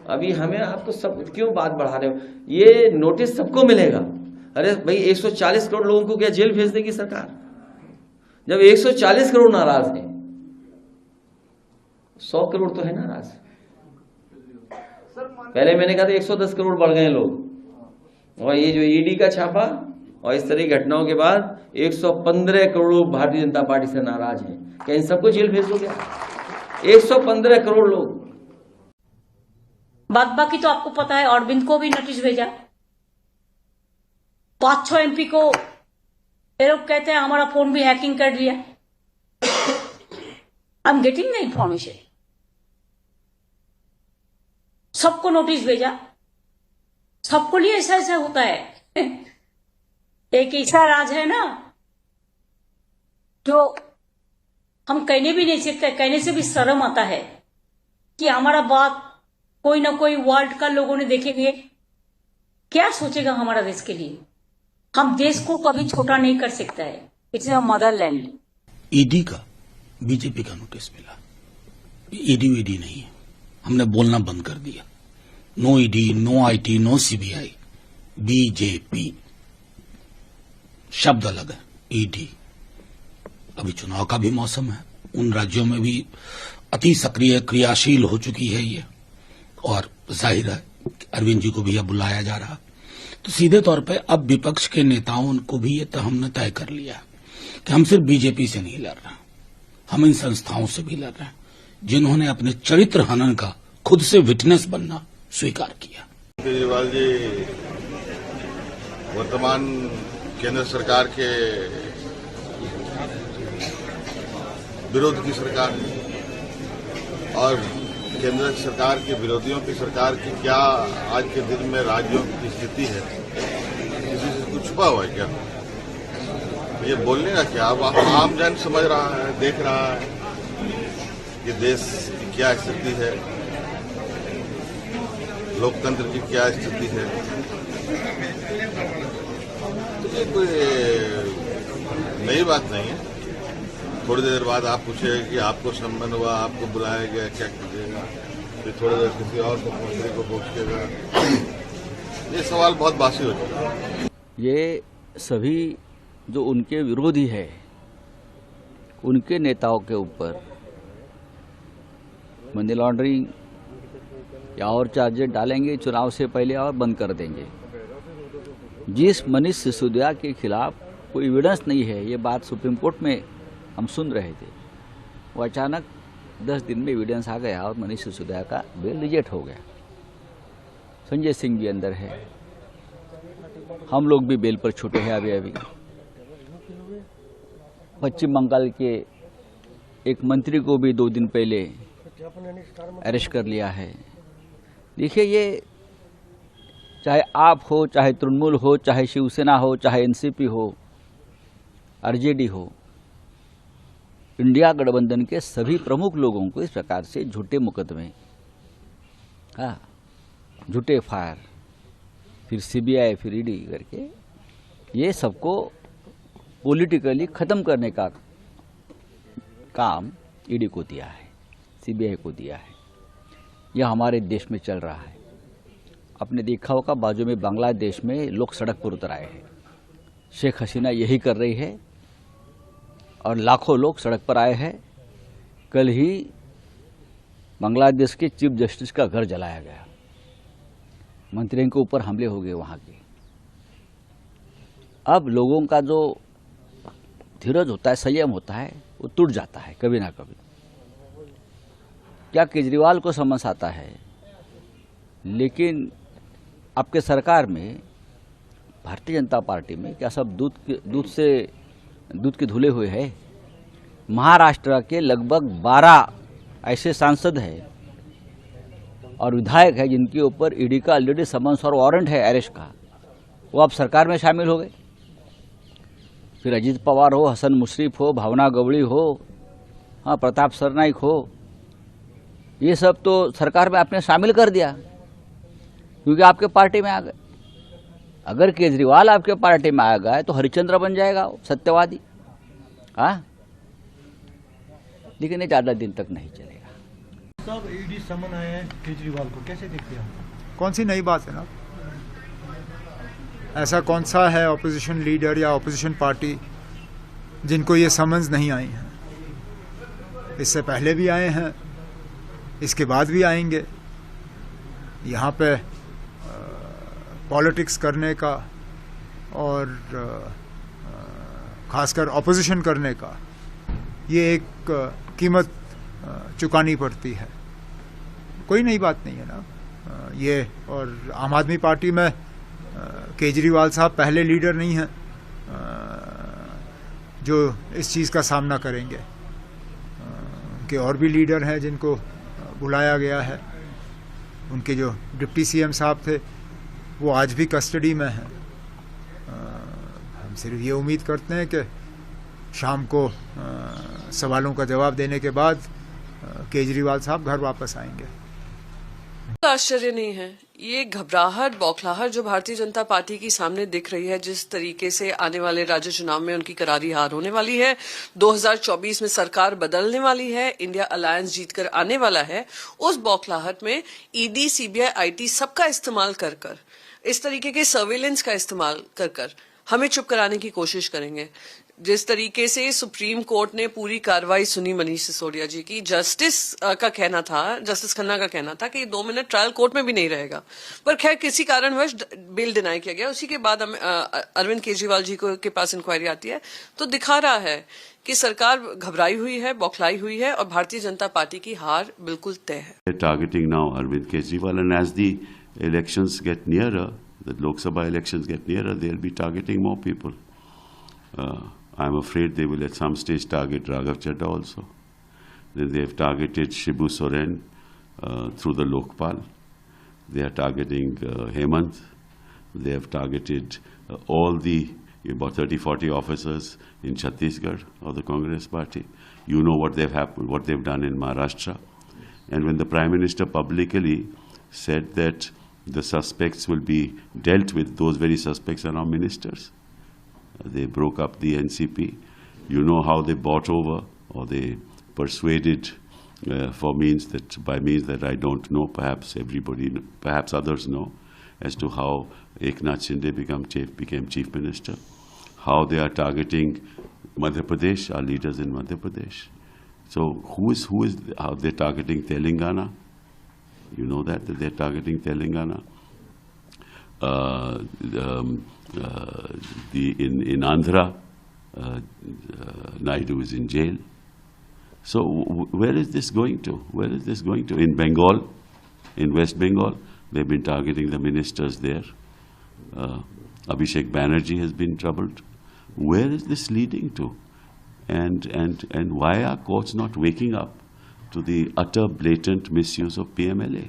अभी हमें आप तो सब क्यों बात बढ़ा रहे हो? ये नोटिस सबको मिलेगा। अरे भाई 140 करोड़ लोगों को क्या जेल भेज देगी सरकार? जब 140 करोड़ नाराज हैं, 100 करोड़ तो है नाराज। पहले मैंने कहा था 110 करोड़ बढ़ गए लोग, और ये जो ईडी का छापा और इस तरह की घटनाओं के बाद 115 करोड़ लोग भारतीय जनता पार्टी से नाराज हैं। क्या इन सबको जेल भेज दोगे? 115 करोड़ लोग। बात बाकी तो आपको पता है, अरविंद को भी नोटिस भेजा, 5-6 एमपी को ये लोग कहते हैं हमारा फोन भी हैकिंग कर लिया। I am getting the information. सबको नोटिस भेजा, सबको लिए ऐसा ऐसा होता है। एक ऐसा राज है ना जो हम कहने भी नहीं सकते, कहने से भी शर्म आता है कि हमारा बात कोई ना कोई वर्ल्ड का लोगों ने देखेंगे, क्या सोचेगा हमारा देश के लिए। हम देश को कभी छोटा नहीं कर सकता है, इट्स अ मदरलैंड। ईडी का बीजेपी का नोटिस मिला, ईडी नहीं है, हमने बोलना बंद कर दिया। No ED, no IT, no CBI, BJP शब्द अलग है। ईडी अभी चुनाव का भी मौसम है, उन राज्यों में भी अति सक्रिय क्रियाशील हो चुकी है ये, और जाहिर है अरविंद जी को भी अब बुलाया जा रहा। तो सीधे तौर पे अब विपक्ष के नेताओं को भी ये तो हमने तय कर लिया कि हम सिर्फ बीजेपी से नहीं लड़ रहे, हम इन संस्थाओं से भी लड़ रहे हैं जिन्होंने अपने चरित्र हनन का खुद से विटनेस बनना स्वीकार किया। केजरीवाल जी वर्तमान केंद्र सरकार के विरोध की सरकार है, और केंद्र सरकार के विरोधियों की सरकार की क्या आज के दिन में राज्यों की स्थिति है, किसी से कुछ छुपा हुआ है क्या? ये बोलने का क्या? अब आम जन समझ रहा है, देख रहा है कि देश की क्या स्थिति है, लोकतंत्र की क्या स्थिति है। तो ये कोई नई बात नहीं है। थोड़ी देर बाद आप पूछेगा कि आपको सम्मान हुआ, आपको बुलाया गया, क्या कीजिएगा, फिर थोड़ी देर किसी और मुख्यमंत्री को पूछिएगा। ये सवाल बहुत बासी हो चुका है। ये सभी जो उनके विरोधी है, उनके नेताओं के ऊपर मनी लॉन्ड्रिंग या और चार्जेस डालेंगे चुनाव से पहले और बंद कर देंगे। जिस मनीष सिसोदिया के खिलाफ कोई एविडेंस नहीं है, ये बात सुप्रीम कोर्ट में हम सुन रहे थे, वो अचानक 10 दिन में एविडेंस आ गया और मनीष सिसोदिया का बेल रिजेक्ट हो गया। संजय सिंह भी अंदर है, हम लोग भी बेल पर छूटे हैं अभी। पश्चिम बंगाल के एक मंत्री को भी 2 दिन पहले अरेस्ट कर लिया है। देखिए, ये चाहे आप हो, चाहे तृणमूल हो, चाहे शिवसेना हो, चाहे एनसीपी हो, आरजेडी हो, इंडिया गठबंधन के सभी प्रमुख लोगों को इस प्रकार से झूठे मुकदमे, झूठे एफआईआर, फिर सीबीआई, फिर ईडी करके ये सबको पॉलिटिकली खत्म करने का काम ईडी को दिया है, सीबीआई को दिया है। यह हमारे देश में चल रहा है। आपने देखा होगा बाजू में बांग्लादेश में लोग सड़क पर उतर आए हैं। शेख हसीना यही कर रही है और लाखों लोग सड़क पर आए हैं। कल ही बांग्लादेश के चीफ जस्टिस का घर जलाया गया, मंत्रियों के ऊपर हमले हो गए वहां के। अब लोगों का जो धीरज होता है, संयम होता है, वो टूट जाता है कभी ना कभी। क्या केजरीवाल को समझ आता है, लेकिन आपके सरकार में, भारतीय जनता पार्टी में क्या सब दूध के धुले हुए हैं? महाराष्ट्र के लगभग 12 ऐसे सांसद हैं और विधायक हैं जिनके ऊपर ईडी का ऑलरेडी समन्स और वारंट है अरेस्ट का, वो अब सरकार में शामिल हो गए। फिर अजीत पवार हो, हसन मुश्रीफ हो, भावना गवड़ी हो, प्रताप सरनाइक हो, ये सब तो सरकार में आपने शामिल कर दिया क्योंकि आपके पार्टी में आ गए। अगर केजरीवाल आपके पार्टी में आ गए तो हरिश्चंद्र बन जाएगा, सत्यवादी। लेकिन ये ज़्यादा दिन तक नहीं चलेगा। साहब ईडी समन आए हैं केजरीवाल को, कैसे देखते हैं? कौन सी नई बात है ना? ऐसा कौन सा है ऑपोजिशन लीडर या ऑपोजिशन पार्टी जिनको ये समन्स नहीं आई हैं? इससे पहले भी आए हैं, इसके बाद भी आएंगे। यहाँ पे पॉलिटिक्स करने का और खासकर ऑपोजिशन करने का ये एक कीमत चुकानी पड़ती है। कोई नई बात नहीं है ना ये। और आम आदमी पार्टी में केजरीवाल साहब पहले लीडर नहीं हैं जो इस चीज़ का सामना करेंगे। उनके और भी लीडर हैं जिनको बुलाया गया है। उनके जो डिप्टी सीएम साहब थे वो आज भी कस्टडी में हैं। हम सिर्फ ये उम्मीद करते हैं कि शाम को सवालों का जवाब देने के बाद केजरीवाल साहब घर वापस आएंगे। आश्चर्य नहीं है, ये घबराहट बौखलाहट जो भारतीय जनता पार्टी की सामने दिख रही है, जिस तरीके से आने वाले राज्य चुनाव में उनकी करारी हार होने वाली है, 2024 में सरकार बदलने वाली है, इंडिया अलायंस जीतकर आने वाला है, उस बौखलाहट में ईडी, सीबीआई, आईटी सबका इस्तेमाल कर कर, इस तरीके के सर्वेलेंस का इस्तेमाल कर कर हमें चुप कराने की कोशिश करेंगे। जिस तरीके से सुप्रीम कोर्ट ने पूरी कार्रवाई सुनी मनीष सिसोदिया जी की, जस्टिस का कहना था, जस्टिस खन्ना का कहना था कि 2 मिनट ट्रायल कोर्ट में भी नहीं रहेगा, पर खैर किसी कारणवश बेल डिनाई किया गया। उसी के बाद अरविंद केजरीवाल जी के पास इंक्वायरी आती है, तो दिखा रहा है कि सरकार घबराई हुई है, बौखलाई हुई है और भारतीय जनता पार्टी की हार बिल्कुल तय है। Targeting now Arvind Kejriwal and as the elections get nearer, the Lok Sabha elections get nearer, they will be targeting more people. I'm afraid they will at some stage target Raghav Chadha also. Then they have targeted Shibu Soren through the Lokpal. They are targeting Hemant. They have targeted all the about 30-40 officers in Chhattisgarh of the Congress party. You know what they've done in Maharashtra. And when the Prime Minister publicly said that the suspects will be dealt with, those very suspects are now ministers. They broke up the NCP. You know how they bought over, or they persuaded by means that I don't know. Perhaps others know, as to how Eknath Shinde became chief minister. How they are targeting Madhya Pradesh, our leaders in Madhya Pradesh. So how they're targeting Telangana? You know that they're targeting Telangana. In Andhra, Naidu is in jail. So where is this going to? Where is this going to? In Bengal, in West Bengal, they've been targeting the ministers there. Abhishek Banerjee has been troubled. Where is this leading to? And why are courts not waking up to the utter blatant misuse of PMLA?